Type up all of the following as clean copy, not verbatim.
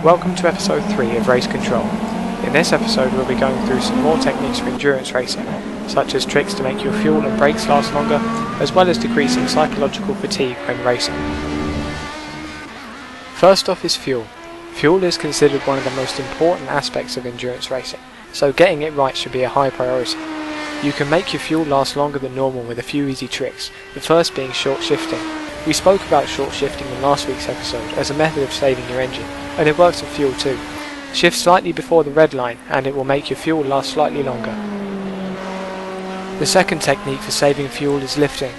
Welcome to episode 3 of Race Control. In this episode we'll be going through some more techniques for endurance racing, such as tricks to make your fuel and brakes last longer, as well as decreasing psychological fatigue when racing. First off is fuel. Fuel is considered one of the most important aspects of endurance racing, so getting it right should be a high priority. You can make your fuel last longer than normal with a few easy tricks, the first being short shifting. We spoke about short shifting in last week's episode as a method of saving your engine, and it works with fuel too. Shift slightly before the red line and it will make your fuel last slightly longer. The second technique for saving fuel is lifting.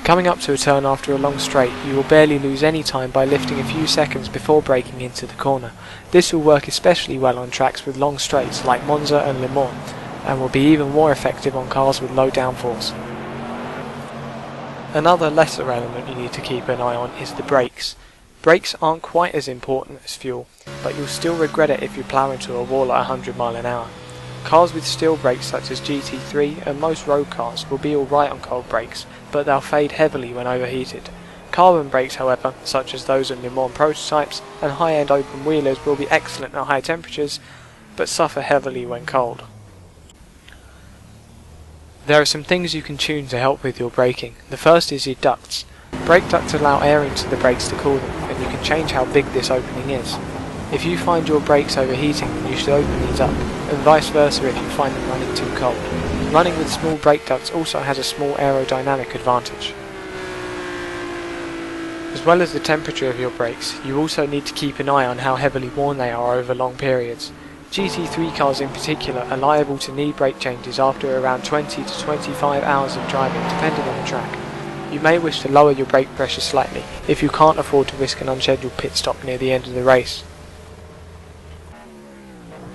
Coming up to a turn after a long straight, you will barely lose any time by lifting a few seconds before braking into the corner. This will work especially well on tracks with long straights like Monza and Le Mans, and will be even more effective on cars with low downforce. Another lesser element you need to keep an eye on is the brakes. Brakes aren't quite as important as fuel, but you'll still regret it if you plough into a wall at 100 miles an hour. Cars with steel brakes such as GT3 and most road cars will be alright on cold brakes, but they'll fade heavily when overheated. Carbon brakes, however, such as those in Le Mans prototypes and high-end open wheelers, will be excellent at high temperatures, but suffer heavily when cold. There are some things you can tune to help with your braking. The first is your ducts. Brake ducts allow air into the brakes to cool them, and you can change how big this opening is. If you find your brakes overheating, then you should open these up, and vice versa if you find them running too cold. Running with small brake ducts also has a small aerodynamic advantage. As well as the temperature of your brakes, you also need to keep an eye on how heavily worn they are over long periods. GT3 cars in particular are liable to need brake changes after around 20 to 25 hours of driving, depending on the track. You may wish to lower your brake pressure slightly if you can't afford to risk an unscheduled pit stop near the end of the race.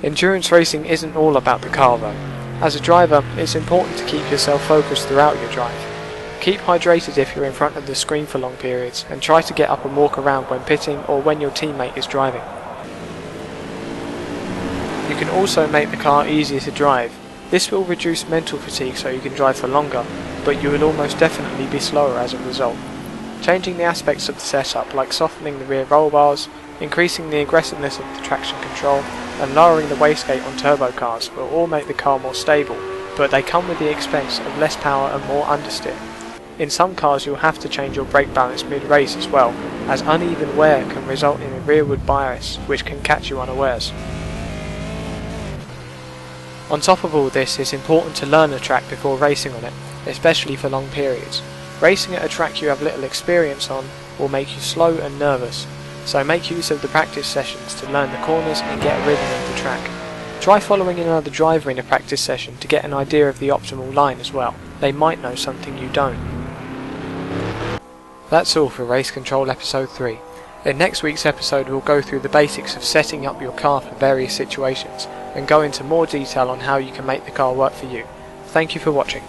Endurance racing isn't all about the car though. As a driver, it's important to keep yourself focused throughout your drive. Keep hydrated if you're in front of the screen for long periods, and try to get up and walk around when pitting or when your teammate is driving. You can also make the car easier to drive. This will reduce mental fatigue so you can drive for longer, but you will almost definitely be slower as a result. Changing the aspects of the setup, like softening the rear roll bars, increasing the aggressiveness of the traction control, and lowering the wastegate on turbo cars will all make the car more stable, but they come with the expense of less power and more understeer. In some cars you'll have to change your brake balance mid-race as well, as uneven wear can result in a rearward bias which can catch you unawares. On top of all this, it's important to learn a track before racing on it, especially for long periods. Racing at a track you have little experience on will make you slow and nervous, so make use of the practice sessions to learn the corners and get a rhythm of the track. Try following another driver in a practice session to get an idea of the optimal line as well. They might know something you don't. That's all for Race Control episode 3. In next week's episode we'll go through the basics of setting up your car for various situations, and go into more detail on how you can make the car work for you. Thank you for watching.